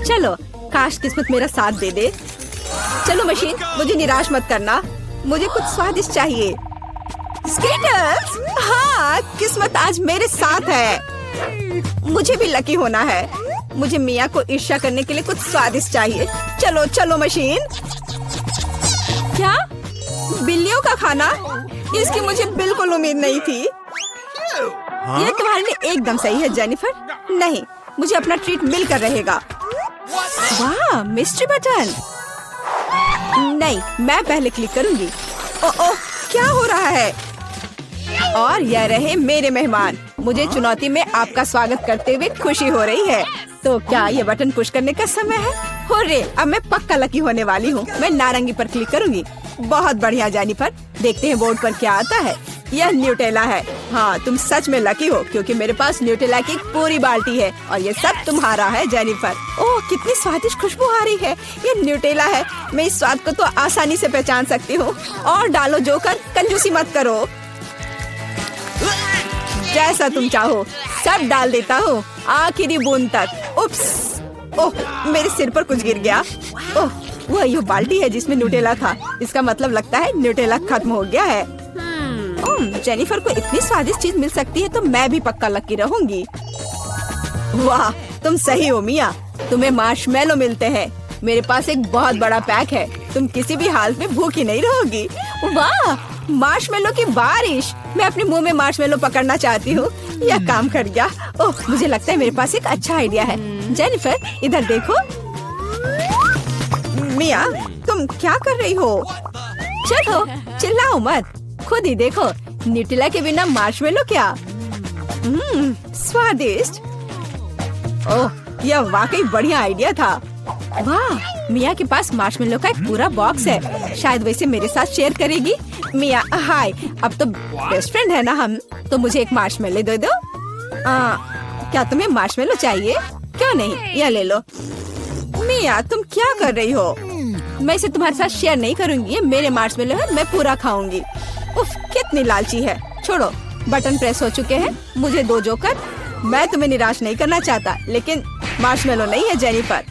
चलो, काश किस्मत मेरा साथ दे दे। चलो मशीन, मुझे निराश मत करना, मुझे कुछ स्वादिष्ट चाहिए। स्कीटर्स, हाँ, किस्मत आज मेरे साथ है। मुझे भी लकी होना है। मुझे मिया को ईर्ष्या करने के लिए कुछ स्वादिष्ट चाहिए। चलो चलो मशीन। क्या? बिल्लियों का खाना? इसकी मुझे बिल्कुल उम्मीद नहीं थी। यह तुम्हारे लिए एकदम सही है जेनिफर। नहीं, मुझे अपना ट्रीट मिलकर रहेगा। वाह, मिस्ट्री बटन। नहीं, मैं पहले क्लिक करूंगी। ओह, क्या हो रहा है? और यह रहे मेरे मेहमान। मुझे चुनौती में आपका स्वागत करते हुए खुशी हो रही है। तो क्या ये बटन पुश करने का समय है? हो रे, अब मैं पक्का लकी होने वाली हूँ। मैं नारंगी पर क्लिक करूंगी। बहुत बढ़िया जेनिफर, देखते हैं बोर्ड पर क्या आता है। यह न्यूटेला है। हाँ, तुम सच में लकी हो क्योंकि मेरे पास न्यूटेला की एक पूरी बाल्टी है और ये सब तुम्हारा है जेनिफर। ओह, कितनी स्वादिष्ट खुशबू आ रही है। ये न्यूटेला है। मैं इस स्वाद को तो आसानी से पहचान सकती हूँ। और डालो जोकर, कंजूसी मत करो। जैसा तुम चाहो सब डाल देता हूँ, आखिरी बूंद तक। उप्स, ओह, मेरे सिर पर कुछ गिर गया। ओह, वह ये बाल्टी है जिसमें न्यूटेला था। इसका मतलब लगता है न्यूटेला खत्म हो गया है। जेनिफर को इतनी स्वादिष्ट चीज मिल सकती है तो मैं भी पक्का लकी रहूंगी। वाह, तुम सही हो मिया। तुम्हें मार्शमेलो मिलते हैं। मेरे पास एक बहुत बड़ा पैक है। तुम किसी भी हाल में भूखी नहीं रहोगी। वाह, मार्शमेलो की बारिश। मैं अपने मुंह में मार्शमेलो पकड़ना चाहती हूँ। यह काम कर गया। ओह, मुझे लगता है मेरे पास एक अच्छा आइडिया है। जेनिफर, इधर देखो। मिया, तुम क्या कर रही हो? चलो, चिल्लाओ मत, खुद ही देखो। न्यूटेला के बिना मार्शमेलो क्या? स्वादिष्ट। ओह, यह वाकई बढ़िया आइडिया था। वाह, मिया के पास मार्शमेलो का एक पूरा बॉक्स है। शायद वैसे मेरे साथ शेयर करेगी। मिया, हाय, अब तो बेस्ट फ्रेंड है ना हम। तो मुझे एक मार्शमेलो दे दो। क्या तुम्हें मार्शमेलो चाहिए? क्यों नहीं, यह ले लो। मिया, तुम क्या कर रही हो? मैं इसे तुम्हारे साथ शेयर नहीं करूंगी। ये मेरे मार्शमेलो है, मैं पूरा खाऊंगी। उफ, कितनी लालची है। छोड़ो, बटन प्रेस हो चुके हैं। मुझे दो जोकर। मैं तुम्हें निराश नहीं करना चाहता, लेकिन मार्शमेलो नहीं है जेनिफर।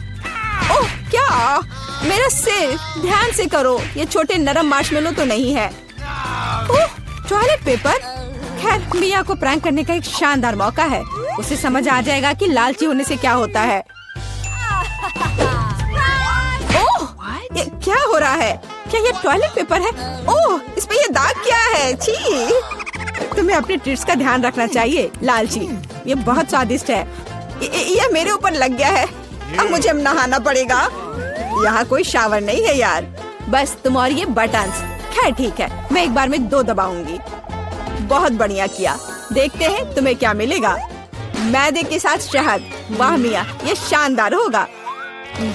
ओह, क्या? मेरा सिर, ध्यान से करो। ये छोटे नरम मार्शमेलो तो नहीं है। ओह, टॉयलेट पेपर। खैर, मिया को प्रैंक करने का एक शानदार मौका है। उसे समझ आ जाएगा कि लालची होने से क्या होता है। ओह, ये क्या हो रहा है? क्या ये टॉयलेट पेपर है? ओह, इस पे ये दाग क्या है? छी! तुम्हें अपने ट्रीट्स का ध्यान रखना चाहिए लालची। ये बहुत स्वादिष्ट है। ये मेरे ऊपर लग गया है। अब मुझे नहाना पड़ेगा। यहाँ कोई शावर नहीं है यार। बस तुम और ये बटन्स। खैर ठीक है, मैं एक बार में 2 दबाऊंगी। बहुत बढ़िया किया। देखते हैं तुम्हें क्या मिलेगा। मैदे के साथ शहद। वाह मिया, ये शानदार होगा।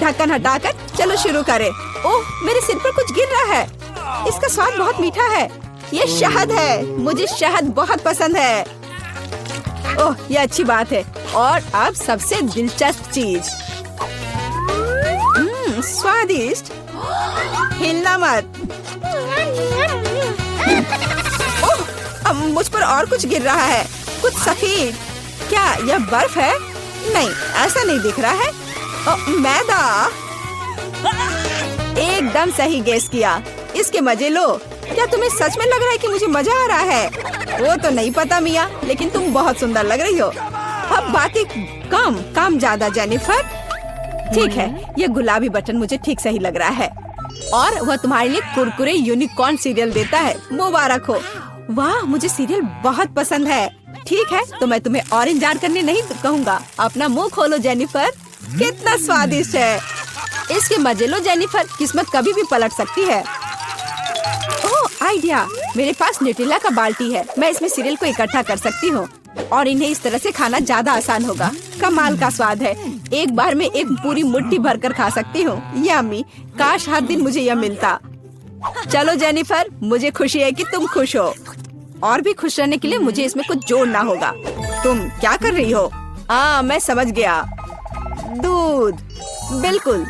ढक्कन हटाकर चलो शुरू करें। ओह, मेरे सिर पर कुछ गिर रहा है। इसका स्वाद बहुत मीठा है। ये शहद है। मुझे शहद बहुत पसंद है। ओह, ये अच्छी बात है। और अब सबसे दिलचस्प चीज। स्वादिष्ट। हिलना मत। ओह, अब मुझ पर और कुछ गिर रहा है। कुछ सफेद। क्या यह बर्फ है? नहीं, ऐसा नहीं दिख रहा है। मैदा। एकदम सही गेस किया। इसके मजे लो। क्या तुम्हें सच में लग रहा है कि मुझे मजा आ रहा है? वो तो नहीं पता मिया, लेकिन तुम बहुत सुंदर लग रही हो। अब बातें कम, काम ज्यादा जेनिफर। ठीक है, ये गुलाबी बटन मुझे ठीक सही लग रहा है। और वह तुम्हारे लिए कुरकुरे यूनिकॉर्न सीरियल देता है। मुबारक हो। वाह, मुझे सीरियल बहुत पसंद है। ठीक है, तो मैं तुम्हें और इंतजार करने नहीं कहूँगा। अपना मुंह खोलो जेनिफर। कितना स्वादिष्ट है। इसके मजे लो जेनिफर। किस्मत कभी भी पलट सकती है। ओह, आइडिया। मेरे पास न्यूटेला का बाल्टी है। मैं इसमें सीरियल को इकट्ठा कर सकती हूँ और इन्हें इस तरह से खाना ज्यादा आसान होगा। कमाल का स्वाद है। एक बार में एक पूरी मुट्ठी भरकर खा सकती हूँ। यम्मी। काश हर दिन मुझे यह मिलता। चलो जेनिफर, मुझे खुशी है कि तुम खुश हो। और भी खुश रहने के लिए मुझे इसमें कुछ जोड़ना होगा। तुम क्या कर रही हो? मैं समझ गया। दूध। बिल्कुल,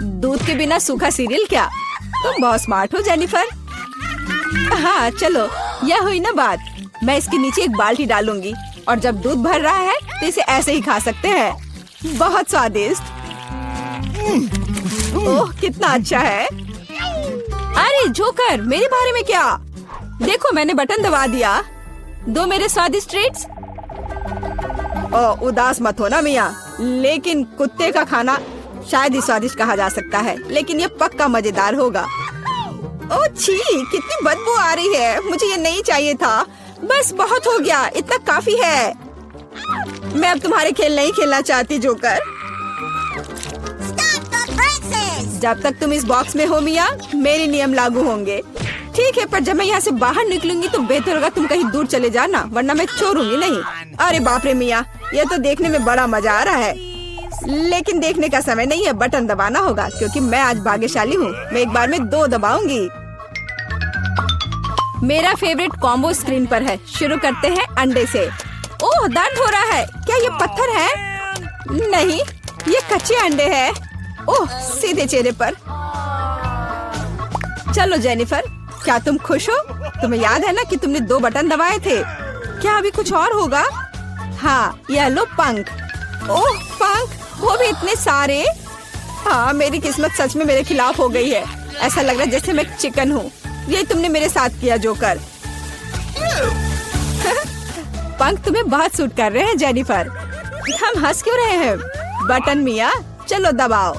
दूध के बिना सूखा सीरियल क्या? तुम बहुत स्मार्ट हो जेनिफर। हाँ, चलो, यह हुई ना बात। मैं इसके नीचे एक बाल्टी डालूंगी और जब दूध भर रहा है तो इसे ऐसे ही खा सकते हैं। बहुत स्वादिष्ट। ओह कितना अच्छा है। अरे जोकर, मेरे बारे में क्या? देखो मैंने बटन दबा दिया। दो मेरे स्वादिष्ट ट्रीट्स। ओह उदास मत हो ना मिया, लेकिन कुत्ते का खाना शायद ही स्वादिष्ट कहा जा सकता है, लेकिन ये पक्का मजेदार होगा। ओह छी, कितनी बदबू आ रही है। मुझे ये नहीं चाहिए था। बस बहुत हो गया, इतना काफी है। मैं अब तुम्हारे खेल नहीं खेलना चाहती जोकर। जब तक तुम इस बॉक्स में हो मिया, मेरे नियम लागू होंगे। ठीक है, पर जब मैं यहाँ से बाहर निकलूंगी तो बेहतर होगा तुम कहीं दूर चले जाना, वरना मैं छोड़ूंगी नहीं। अरे बाप रे मिया, ये तो देखने में बड़ा मजा आ रहा है, लेकिन देखने का समय नहीं है। बटन दबाना होगा क्योंकि मैं आज भाग्यशाली हूँ। मैं एक बार में 2 दबाऊंगी। मेरा फेवरेट कॉम्बो स्क्रीन पर है। शुरू करते हैं अंडे से। ओह दर्द हो रहा है। क्या ये पत्थर है? नहीं, ये कच्चे अंडे हैं। ओह सीधे चेहरे पर। चलो जेनिफर, क्या तुम खुश हो? तुम्हें याद है ना कि तुमने 2 बटन दबाए थे। क्या अभी कुछ और होगा? हाँ, येलो पंख। ओह पंख, वो भी इतने सारे। हाँ, मेरी किस्मत सच में मेरे खिलाफ हो गई है। ऐसा लग रहा है जैसे मैं चिकन हूँ। ये तुमने मेरे साथ किया जोकर। पंख तुम्हें बहुत सूट कर रहे हैं जेनिफर। हम हंस क्यों रहे हैं? बटन मिया, चलो दबाओ।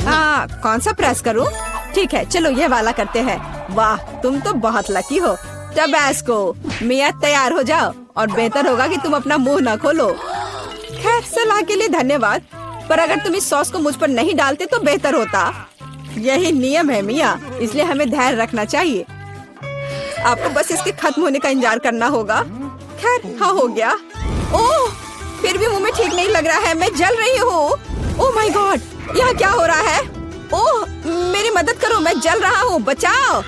हाँ, कौन सा प्रेस करूं? ठीक है, चलो ये वाला करते हैं। वाह, तुम तो बहुत लकी हो। टबैस्को। मिया तैयार हो जाओ, और बेहतर होगा कि तुम अपना मुंह न खोलो। खैर, सलाह के लिए धन्यवाद, पर अगर तुम इस सॉस को मुझ पर नहीं डालते तो बेहतर होता। यही नियम है मिया, इसलिए हमें धैर्य रखना चाहिए। आपको बस इसके खत्म होने का इंतजार करना होगा। खैर, हाँ हो गया। ओह, फिर भी मुंह में ठीक नहीं लग रहा है। मैं जल रही हूँ। ओह माय गॉड, यहाँ क्या हो रहा है? ओह मेरी मदद करो, मैं जल रहा हूँ, बचाओ।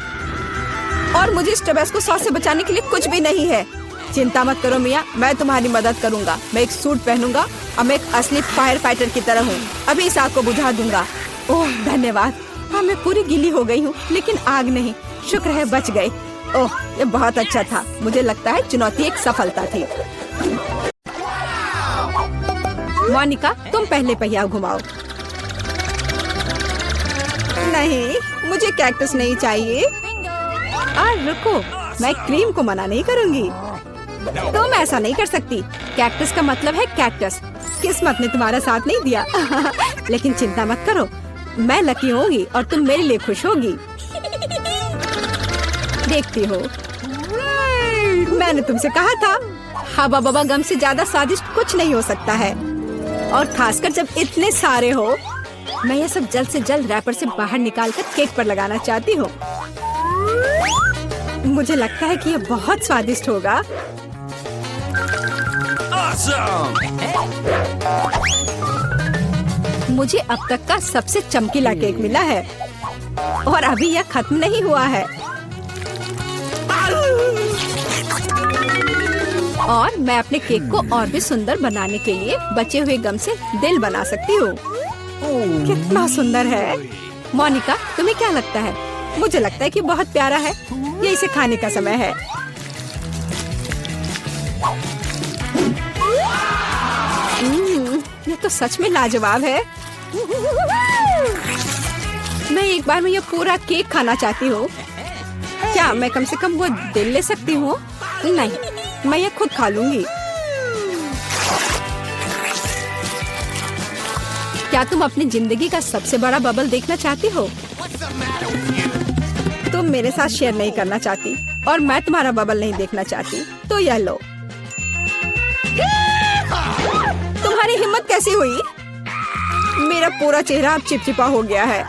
और मुझे इस टबैस्को सॉस से बचाने के लिए कुछ भी नहीं है। चिंता मत करो मिया, मैं तुम्हारी मदद करूँगा। मैं एक सूट पहनूंगा और मैं एक असली फायर फाइटर की तरह हूँ। अभी इस आग को बुझा दूंगा। ओह धन्यवाद। हाँ, मैं पूरी गीली हो गई हूँ, लेकिन आग नहीं। शुक्र है बच गए। ओह, ये बहुत अच्छा था। मुझे लगता है चुनौती एक सफलता थी। मोनिका, तुम पहले पहिया घुमाओ। नहीं, मुझे कैक्टस नहीं चाहिए। रुको, मैं क्रीम को मना नहीं करूँगी। तुम ऐसा नहीं कर सकती। कैक्टस का मतलब है कैक्टस। किस्मत ने तुम्हारा साथ नहीं दिया। लेकिन चिंता मत करो, मैं लकी होगी और तुम मेरे लिए खुश होगी। देखती हो, मैंने तुमसे कहा था, हवा बबा गम से ज्यादा स्वादिष्ट कुछ नहीं हो सकता है। और खासकर जब इतने सारे हो। मैं ये सब जल्द से जल्द रैपर से बाहर निकालकर केक पर लगाना चाहती हूँ। मुझे लगता है कि ये बहुत स्वादिष्ट होगा। मुझे अब तक का सबसे चमकीला केक मिला है, और अभी यह खत्म नहीं हुआ है। और मैं अपने केक को और भी सुंदर बनाने के लिए बचे हुए गम से दिल बना सकती हूँ। कितना सुंदर है। मोनिका, तुम्हें क्या लगता है? मुझे लगता है कि बहुत प्यारा है। ये इसे खाने का समय है। ये तो सच में लाजवाब है। मैं एक बार में ये पूरा केक खाना चाहती हूँ। क्या मैं कम से कम वो दिल ले सकती हूँ? नहीं, मैं ये खुद खा लूंगी। क्या तुम अपनी जिंदगी का सबसे बड़ा बबल देखना चाहती हो? तुम मेरे साथ शेयर नहीं करना चाहती और मैं तुम्हारा बबल नहीं देखना चाहती, तो यह लो। तुम्हारी हिम्मत कैसी हुई? मेरा पूरा चेहरा अब चिपचिपा हो गया है।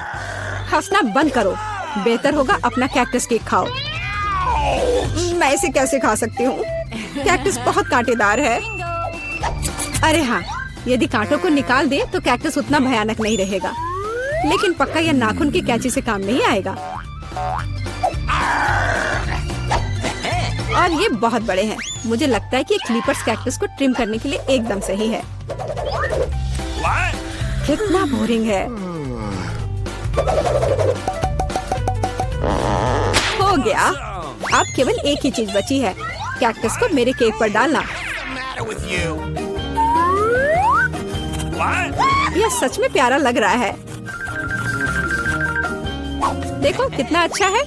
हंसना बंद करो। बेहतर होगा अपना कैक्टस केक खाओ। मैं इसे कैसे खा सकती हूँ? कैक्टस बहुत कांटेदार है। अरे हाँ, यदि कांटों को निकाल दे तो कैक्टस उतना भयानक नहीं रहेगा, लेकिन पक्का यह नाखून की कैंची से काम नहीं आएगा। और ये बहुत बड़े हैं। मुझे लगता है कि क्लिपर्स कैक्टस को ट्रिम करने के लिए एकदम सही है। कितना बोरिंग है। हो गया। अब केवल एक ही चीज बची है, कैक्टस को मेरे केक पर डालना। यह सच में प्यारा लग रहा है। देखो कितना अच्छा है।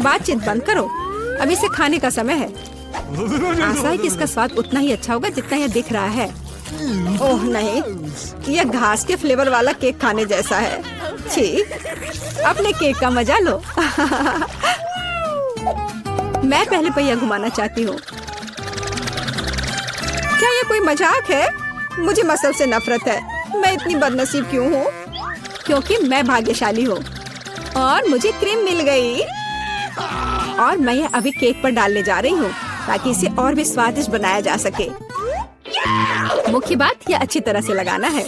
बातचीत बंद करो, अभी से खाने का समय है। आशा है कि इसका स्वाद उतना ही अच्छा होगा जितना यह दिख रहा है। ओह नहीं, यह घास के फ्लेवर वाला केक खाने जैसा है। छी, अपने केक का मजा लो। मैं पहले पहिया घुमाना चाहती हूँ। क्या ये कोई मजाक है? मुझे मसल से नफरत है। मैं इतनी बदनसीब क्यों हूँ? क्योंकि मैं भाग्यशाली हूँ और मुझे क्रीम मिल गई। और मैं यह अभी केक पर डालने जा रही हूँ ताकि इसे और भी स्वादिष्ट बनाया जा सके। मुख्य बात यह अच्छी तरह से लगाना है।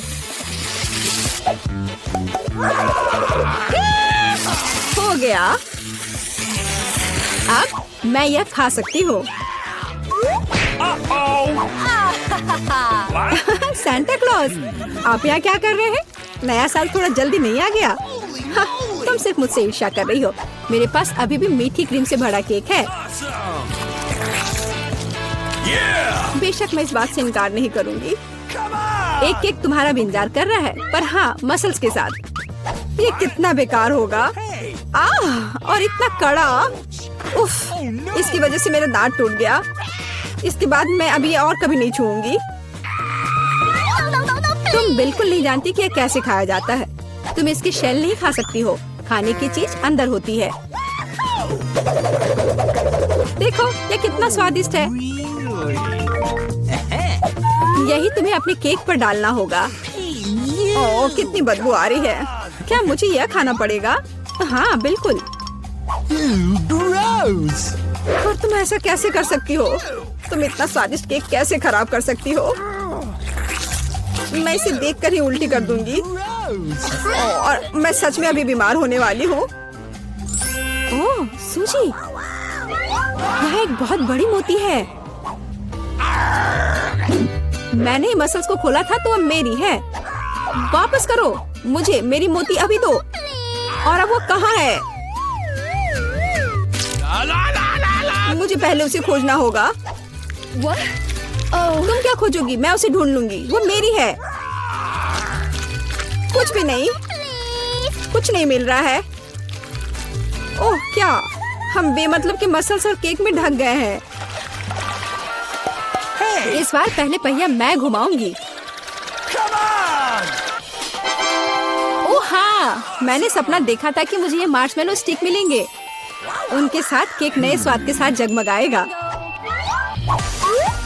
हो गया। अब मैं यह खा सकती हूँ। सांता क्लॉज, आप यहाँ क्या कर रहे हैं? नया साल थोड़ा जल्दी नहीं आ गया? हाँ, तुम सिर्फ मुझसे ईर्ष्या कर रही हो। मेरे पास अभी भी मीठी क्रीम से भरा केक है। बेशक मैं इस बात से इनकार नहीं करूंगी। एक केक तुम्हारा भी इंतजार कर रहा है, पर हाँ, मसल्स के साथ। ये कितना बेकार होगा। और इतना कड़ा। उफ, इसकी वजह से मेरा दांत टूट गया। इसके बाद मैं अभी ये और कभी नहीं छूऊंगी। तुम बिल्कुल नहीं जानती कि यह कैसे खाया जाता है। तुम इसकी शेल नहीं खा सकती हो। खाने की चीज अंदर होती है। देखो ये कितना स्वादिष्ट है। यही तुम्हें अपने केक पर डालना होगा। ओह, कितनी बदबू आ रही है। क्या मुझे यह खाना पड़ेगा? हाँ बिल्कुल। और तुम ऐसा कैसे कर सकती हो? तुम इतना स्वादिष्ट केक कैसे खराब कर सकती हो? मैं इसे देखकर ही उल्टी कर दूंगी। और मैं सच में अभी बीमार होने वाली हूँ। ओह सूजी, यह एक बहुत बड़ी मोती है। मैंने मसल्स को खोला था तो अब मेरी है। वापस करो मुझे मेरी मोती अभी दो। और अब वो कहाँ है? मुझे पहले उसे खोजना होगा। तुम क्या खोजोगी? मैं उसे ढूंढ लूंगी। वो मेरी है। कुछ भी नहीं, कुछ नहीं मिल रहा है। ओह क्या, हम बेमतलब के मसल्स और केक में ढक गए हैं। इस बार पहले पहिया मैं घुमाऊंगी। ओह हाँ, मैंने सपना देखा था कि मुझे ये मार्शमेलो स्टिक मिलेंगे। उनके साथ केक नए स्वाद के साथ जगमगाएगा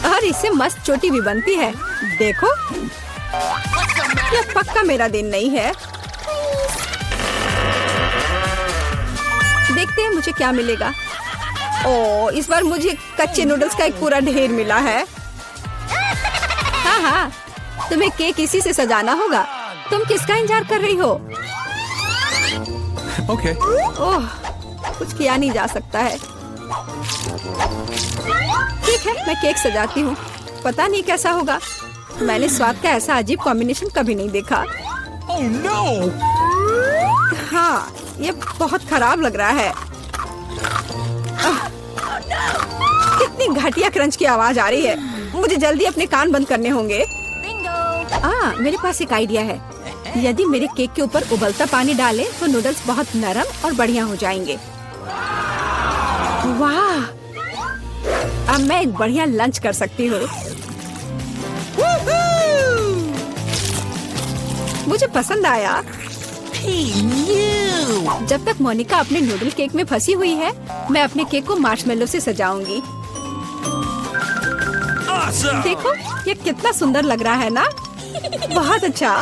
और इससे मस्त चोटी भी बनती है। देखो, यह पक्का मेरा दिन नहीं है। देखते हैं मुझे क्या मिलेगा। ओह, इस बार मुझे कच्चे नूडल्स का एक पूरा ढेर मिला है। हाँ हाँ, तुम्हें केक इसी से सजाना होगा। तुम किसका इंतजार कर रही हो? Okay. ओह, कुछ किया नहीं जा सकता है। ठीक है, मैं केक सजाती हूँ। पता नहीं कैसा होगा। मैंने स्वाद का ऐसा अजीब कॉम्बिनेशन कभी नहीं देखा। Oh no! हाँ, ये बहुत खराब लग रहा है। कितनी घटिया क्रंच की आवाज आ रही है। मुझे जल्दी अपने कान बंद करने होंगे। मेरे पास एक आइडिया है। यदि मेरे केक के ऊपर उबलता पानी डालें तो नूडल्स बहुत नरम और बढ़िया हो जाएंगे। वाह! अब मैं एक बढ़िया लंच कर सकती हूँ। मुझे पसंद आया। जब तक मोनिका अपने नूडल केक में फंसी हुई है, मैं अपने केक को मार्शमेलो से सजाऊंगी। Awesome! देखो, ये कितना सुंदर लग रहा है ना? बहुत अच्छा।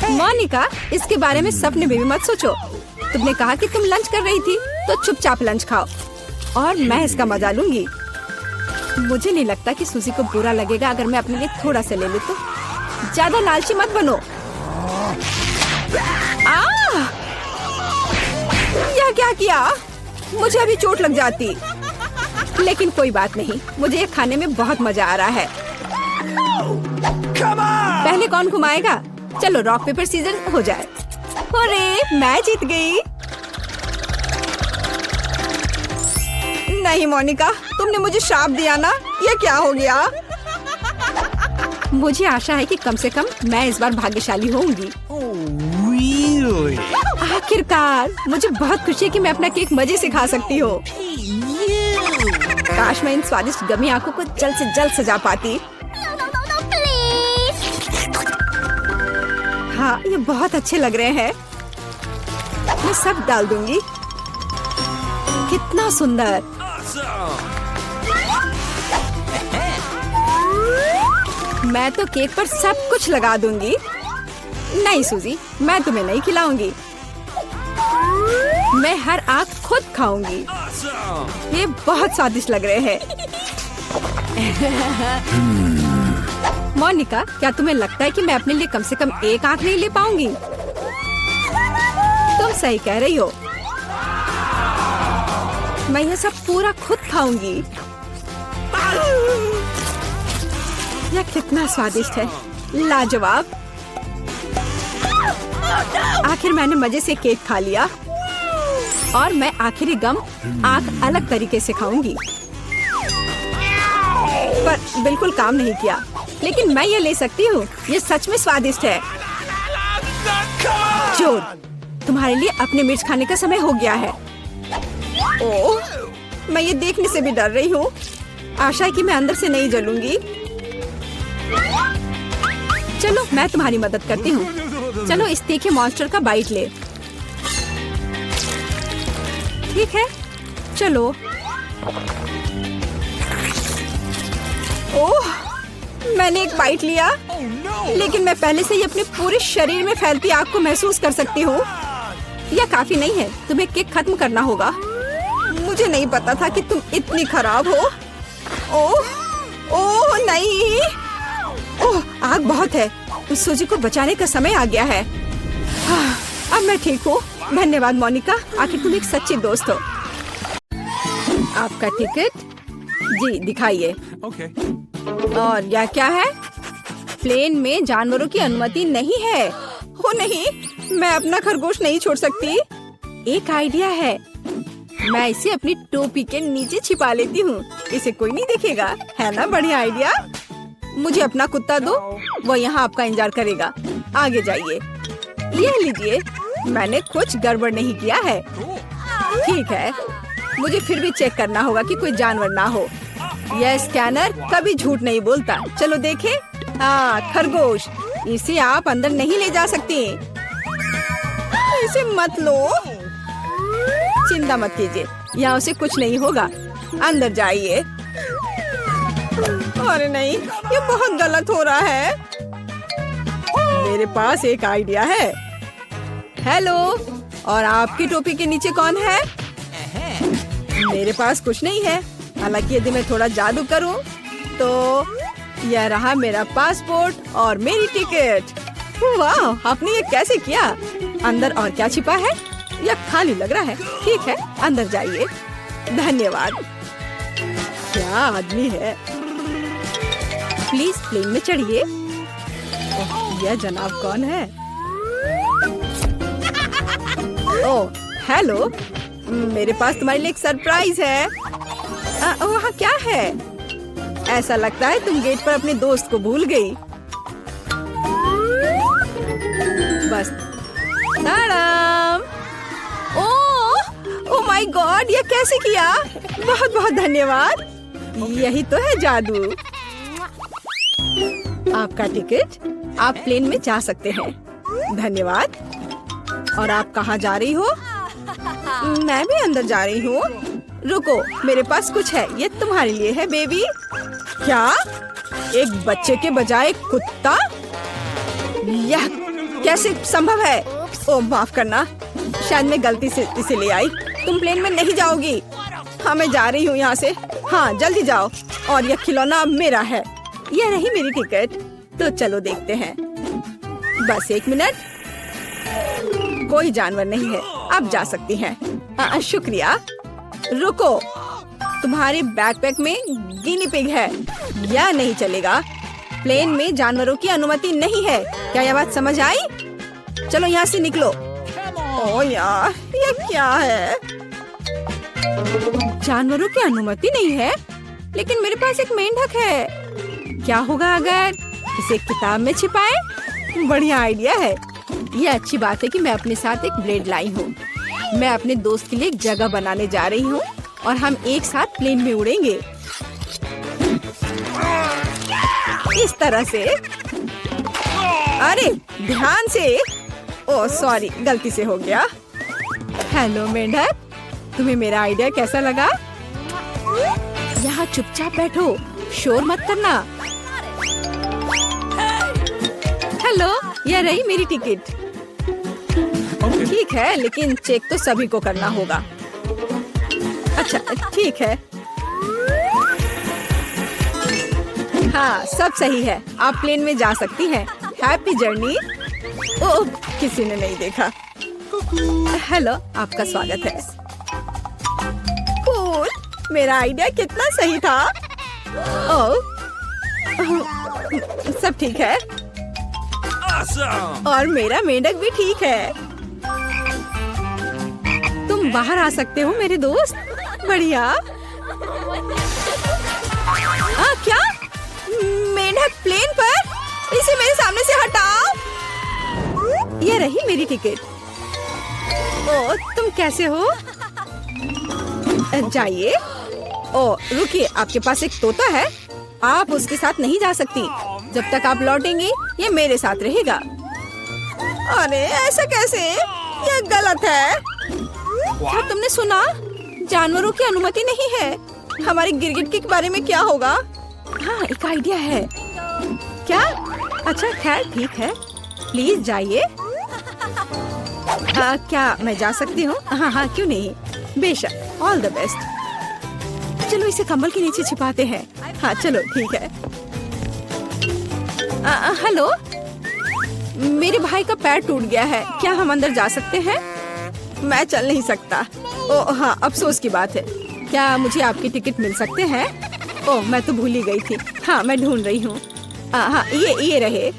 मोनिका, इसके बारे में सपने में भी मत सोचो। तुमने कहा कि तुम लंच कर रही थी, तो चुपचाप लंच खाओ और मैं इसका मजा लूंगी। मुझे नहीं लगता कि सूजी को बुरा लगेगा अगर मैं अपने लिए थोड़ा सा ले लूं तो। ज्यादा लालची मत बनो। यह क्या किया? मुझे अभी चोट लग जाती। लेकिन कोई बात नहीं, मुझे ये खाने में बहुत मजा आ रहा है। पहले कौन घुमाएगा? चलो रॉक पेपर सीजर हो जाए। अरे, मैं जीत गई। नहीं मोनिका, तुमने मुझे श्राप दिया ना, ये क्या हो गया? मुझे आशा है कि कम से कम मैं इस बार भाग्यशाली होंगी। Oh, really? आखिरकार मुझे बहुत खुशी है कि मैं अपना केक मजे से खा सकती हूँ। काश मैं इन स्वादिष्ट गमी आंखों को जल्द से जल्द सजा पाती। हाँ, ये बहुत अच्छे लग रहे हैं। मैं सब डाल दूंगी। कितना सुंदर। Awesome! मैं तो केक पर सब कुछ लगा दूंगी। नहीं सूजी, मैं तुम्हें नहीं खिलाऊंगी। मैं हर आंख खुद खाऊंगी। Awesome! ये बहुत स्वादिष्ट लग रहे हैं। मोनिका, क्या तुम्हें लगता है कि मैं अपने लिए कम से कम एक आंख नहीं ले पाऊंगी? तुम सही कह रही हो। मैं यह सब पूरा खुद खाऊंगी। यह कितना स्वादिष्ट है, लाजवाब। आखिर मैंने मजे से केक खा लिया और मैं आखिरी गम आंख अलग तरीके से खाऊंगी। पर बिल्कुल काम नहीं किया, लेकिन मैं ये ले सकती हूँ। ये सच में स्वादिष्ट है। जोर, तुम्हारे लिए अपने मिर्च खाने का समय हो गया है। ओह, मैं ये देखने से भी डर रही हूँ। आशा है कि मैं अंदर से नहीं जलूंगी। चलो, मैं तुम्हारी मदद करती हूँ। चलो, इस तीखे मॉन्स्टर का बाइट ले। ठीक है, चलो। ओह, मैंने एक बाइट लिया, Oh no! लेकिन मैं पहले से ही अपने पूरे शरीर में फैलती आग को महसूस कर सकती हूँ। यह काफी नहीं है, तुम्हें केक खत्म करना होगा। मुझे नहीं पता था कि तुम इतनी खराब हो। ओह, ओह नहीं। ओह, आग बहुत है। उस सूजी को बचाने का समय आ गया है। अब मैं ठीक हूँ। धन्यवाद मोनिका, आखिर तुम एक सच्ची दोस्त हो। आपका टिकट जी दिखाइए। Okay. और यह क्या है? प्लेन में जानवरों की अनुमति नहीं है। हो नहीं, मैं अपना खरगोश नहीं छोड़ सकती। एक आइडिया है, मैं इसे अपनी टोपी के नीचे छिपा लेती हूँ। इसे कोई नहीं देखेगा, है ना? बढ़िया आइडिया। मुझे अपना कुत्ता दो, वो यहाँ आपका इंतजार करेगा। आगे जाइए। ये लीजिए, मैंने कुछ गड़बड़ नहीं किया है। ठीक है, मुझे फिर भी चेक करना होगा कि कोई जानवर ना हो। यह स्कैनर कभी झूठ नहीं बोलता। चलो देखें। हाँ, खरगोश। इसे आप अंदर नहीं ले जा सकती। इसे मत लो। चिंता मत कीजिए, यहाँ उसे कुछ नहीं होगा। अंदर जाइए। अरे नहीं, ये बहुत गलत हो रहा है। मेरे पास एक आइडिया है। हेलो, और आपकी टोपी के नीचे कौन है? मेरे पास कुछ नहीं है। हालांकि यदि मैं थोड़ा जादू करूं, तो यह रहा मेरा पासपोर्ट और मेरी टिकट। वाह, आपने ये कैसे किया? अंदर और क्या छिपा है? यह खाली लग रहा है। ठीक है, अंदर जाइए। धन्यवाद। क्या आदमी है। प्लीज प्लेन में चढ़िए। यह जनाब कौन है? ओह, हेलो। मेरे पास तुम्हारे लिए एक सरप्राइज है। वहाँ क्या है? ऐसा लगता है तुम गेट पर अपने दोस्त को भूल गई। बस। ताड़ाम। ओह माय गॉड, ये कैसे किया? बहुत बहुत धन्यवाद। यही तो है जादू। आपका टिकट, आप प्लेन में जा सकते हैं। धन्यवाद। और आप कहाँ जा रही हो? मैं भी अंदर जा रही हूँ। रुको, मेरे पास कुछ है। ये तुम्हारे लिए है बेबी। क्या? एक बच्चे के बजाय कुत्ता? यह कैसे संभव है? ओह, माफ करना, शायद मैं गलती से इसे ले आई। तुम प्लेन में नहीं जाओगी। हाँ, मैं जा रही हूँ यहाँ से। हाँ, जल्दी जाओ। और यह खिलौना अब मेरा है। यह रही मेरी टिकट। तो चलो देखते हैं। बस एक मिनट। कोई जानवर नहीं है, आप जा सकती हैं। शुक्रिया। रुको, तुम्हारे बैकपैक में गिनी पिग है। यह नहीं चलेगा। प्लेन में जानवरों की अनुमति नहीं है। क्या यह बात समझ आई? चलो यहाँ से निकलो। ओह यार, ये क्या है? जानवरों की अनुमति नहीं है, लेकिन मेरे पास एक मेंढक है। क्या होगा अगर इसे किताब में छिपाए? बढ़िया आइडिया है। ये अच्छी बात है कि मैं अपने साथ एक ब्लेड लाई हूँ। मैं अपने दोस्त के लिए एक जगह बनाने जा रही हूँ और हम एक साथ प्लेन में उड़ेंगे। इस तरह से। अरे ध्यान से। ओह सॉरी, गलती से हो गया। हेलो मेंढक, तुम्हें मेरा आइडिया कैसा लगा? यहाँ चुपचाप बैठो, शोर मत करना। हेलो, यह रही मेरी टिकट। ठीक है, लेकिन चेक तो सभी को करना होगा। अच्छा ठीक है। हाँ सब सही है, आप प्लेन में जा सकती हैं। Happy journey. ओह, किसी ने नहीं देखा। हेलो, आपका स्वागत है। कूल, मेरा आइडिया कितना सही था। ओह, सब ठीक है। Awesome! और मेरा मेंढक भी ठीक है। तुम बाहर आ सकते हो मेरे दोस्त। बढ़िया। क्या मेंढक प्लेन पर? इसे मेरे सामने से हटाओ। ये रही मेरी टिकट। ओ, तुम कैसे हो? जाइए। ओ रुकिए, आपके पास एक तोता है। आप उसके साथ नहीं जा सकती। जब तक आप लौटेंगी ये मेरे साथ रहेगा। अरे ऐसा कैसे? ये गलत है। क्या तुमने सुना? जानवरों की अनुमति नहीं है। हमारे गिरगिट के बारे में क्या होगा? हाँ एक आइडिया है। क्या? अच्छा खैर ठीक है, प्लीज जाइए। क्या मैं जा सकती हूँ? हाँ हाँ क्यों नहीं, बेशक। All the best. चलो इसे कंबल के नीचे छिपाते हैं। हाँ चलो ठीक है। हेलो, मेरे भाई का पैर टूट गया है। क्या हम अंदर जा सकते हैं? मैं चल नहीं सकता। ओह हाँ, अफसोस की बात है। क्या मुझे आपकी टिकट मिल सकते हैं? ओह मैं तो भूल ही गई थी। हाँ मैं ढूंढ रही हूँ। हाँ ये रहे।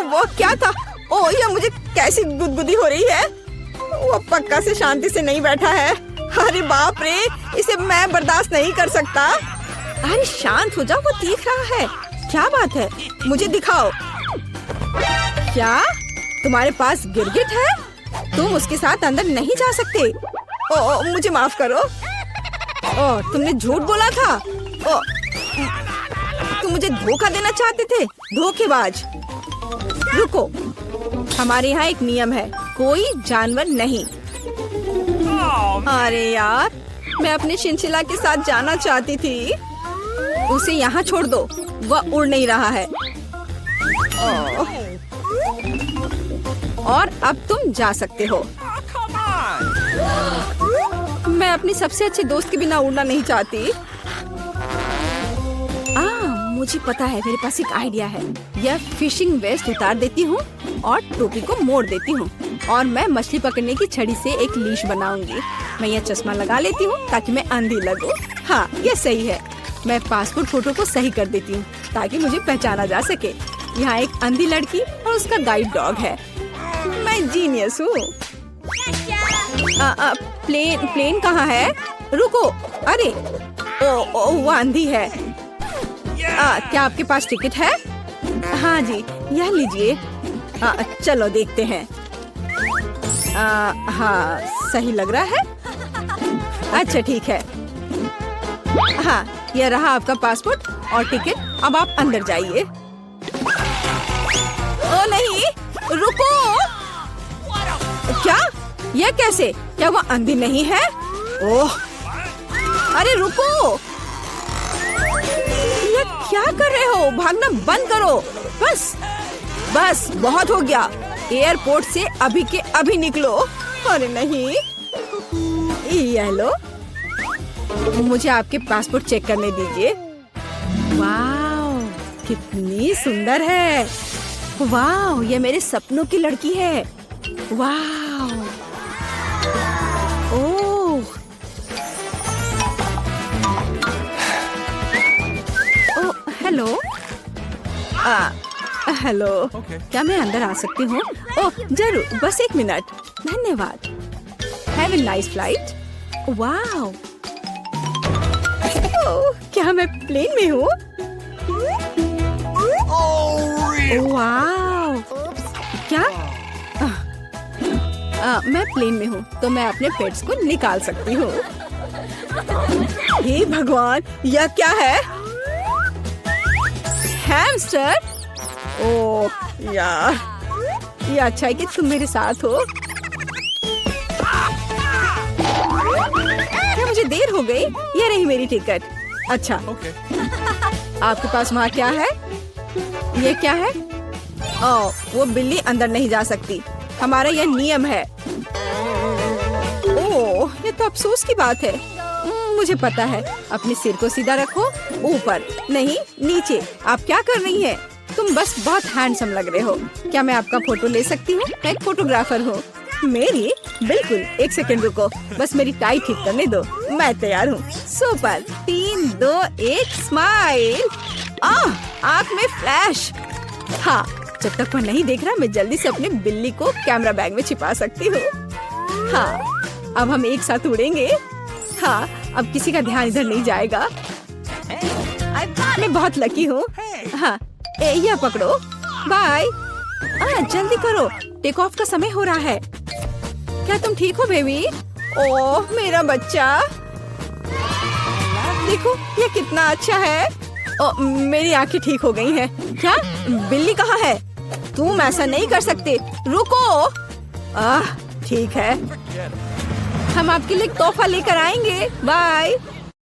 वो क्या था? ओह ये मुझे कैसी गुदगुदी हो रही है। वो पक्का से शांति से नहीं बैठा है। अरे बाप रे, इसे मैं बर्दाश्त नहीं कर सकता। अरे शांत हो जाओ, वो देख रहा है। क्या बात है, मुझे दिखाओ। क्या तुम्हारे पास गिरगिट है? तुम उसके साथ अंदर नहीं जा सकते। ओ मुझे माफ करो। ओ तुमने झूठ बोला था। ओ तुम मुझे धोखा देना चाहते थे, धोखेबाज। रुको, हमारे यहाँ एक नियम है, कोई जानवर नहीं। अरे यार, मैं अपने शिनशिला के साथ जाना चाहती थी। उसे यहाँ छोड़ दो, वह उड़ नहीं रहा है। और अब तुम जा सकते हो। मैं अपनी सबसे अच्छे दोस्त के बिना उड़ना नहीं चाहती। मुझे पता है, मेरे पास एक आइडिया है। यह फिशिंग वेस्ट उतार देती हूँ और टोपी को मोड़ देती हूँ और मैं मछली पकड़ने की छड़ी से एक लीश बनाऊंगी। मैं यह चश्मा लगा लेती हूँ ताकि मैं अंधी लगूं। हाँ ये सही है। मैं पासपोर्ट फोटो को सही कर देती हूँ ताकि मुझे पहचाना जा सके। यहाँ एक अंधी लड़की और उसका गाइड डॉग है। मैं जीनियस हूँ। प्लेन कहाँ है? रुको। अरे ओ वो अंधी है। क्या आपके पास टिकट है? हाँ जी, यह लीजिए। चलो देखते हैं। हाँ सही लग रहा है। अच्छा ठीक है। हाँ यह रहा आपका पासपोर्ट और टिकट। अब आप अंदर जाइए। ओ नहीं, रुको। क्या? यह कैसे? क्या वो अंधी नहीं है? ओह अरे रुको, यह क्या कर रहे हो? भागना बंद करो। बस बहुत हो गया। एयरपोर्ट से अभी के अभी निकलो। अरे नहीं, ये लो, मुझे आपके पासपोर्ट चेक करने दीजिए। वाह कितनी सुंदर है। वाह ये मेरे सपनों की लड़की है। वाह ओह हेलो। हेलो क्या मैं अंदर आ सकती हूँ? ओह जरूर, बस एक मिनट। धन्यवाद। Have a nice flight. Wow, oh, क्या मैं प्लेन में हूँ? Oh, really? वाओ, क्या? मैं प्लेन में हूँ तो मैं अपने पेट्स को निकाल सकती हूँ। हे भगवान, यह क्या है? हैमस्टर? ओह यार, ये अच्छा है कि तुम मेरे साथ हो। क्या मुझे देर हो गई? ये रही मेरी टिकट। अच्छा, Okay. आपके पास वहाँ क्या है? ये क्या है? ओह, वो बिल्ली अंदर नहीं जा सकती। हमारा यह नियम है। ओह, ये तो अफसोस की बात है। मुझे पता है। अपने सिर को सीधा रखो, ऊपर नहीं नीचे। आप क्या कर रही हैं? तुम बस बहुत हैंडसम लग रहे हो। क्या मैं आपका फोटो ले सकती हूँ? मैं एक फोटोग्राफर हूँ। मेरी? बिल्कुल, एक सेकंड रुको, बस मेरी टाई ठीक करने दो। मैं तैयार हूँ। Super, 3, 2, 1, smile. आँख में फ्लैश। हाँ, जब तक वो नहीं देख रहा, मैं जल्दी से अपने बिल्ली को कैमरा बैग में छिपा सकती हूँ। हाँ, अब हम एक साथ उड़ेंगे। हाँ, अब किसी का ध्यान इधर नहीं जाएगा। मैं बहुत लकी हूँ। हाँ, यह पकड़ो। बाय। जल्दी करो, टेक ऑफ का समय हो रहा है। क्या तुम ठीक हो बेबी? ओह, मेरा बच्चा। देखो, ये कितना अच्छा है। ओह, मेरी आंखें ठीक हो गई हैं। क्या? बिल्ली कहाँ है? तुम ऐसा नहीं कर सकते। रुको। ठीक है, हम आपके लिए तोहफा लेकर आएंगे। बाय।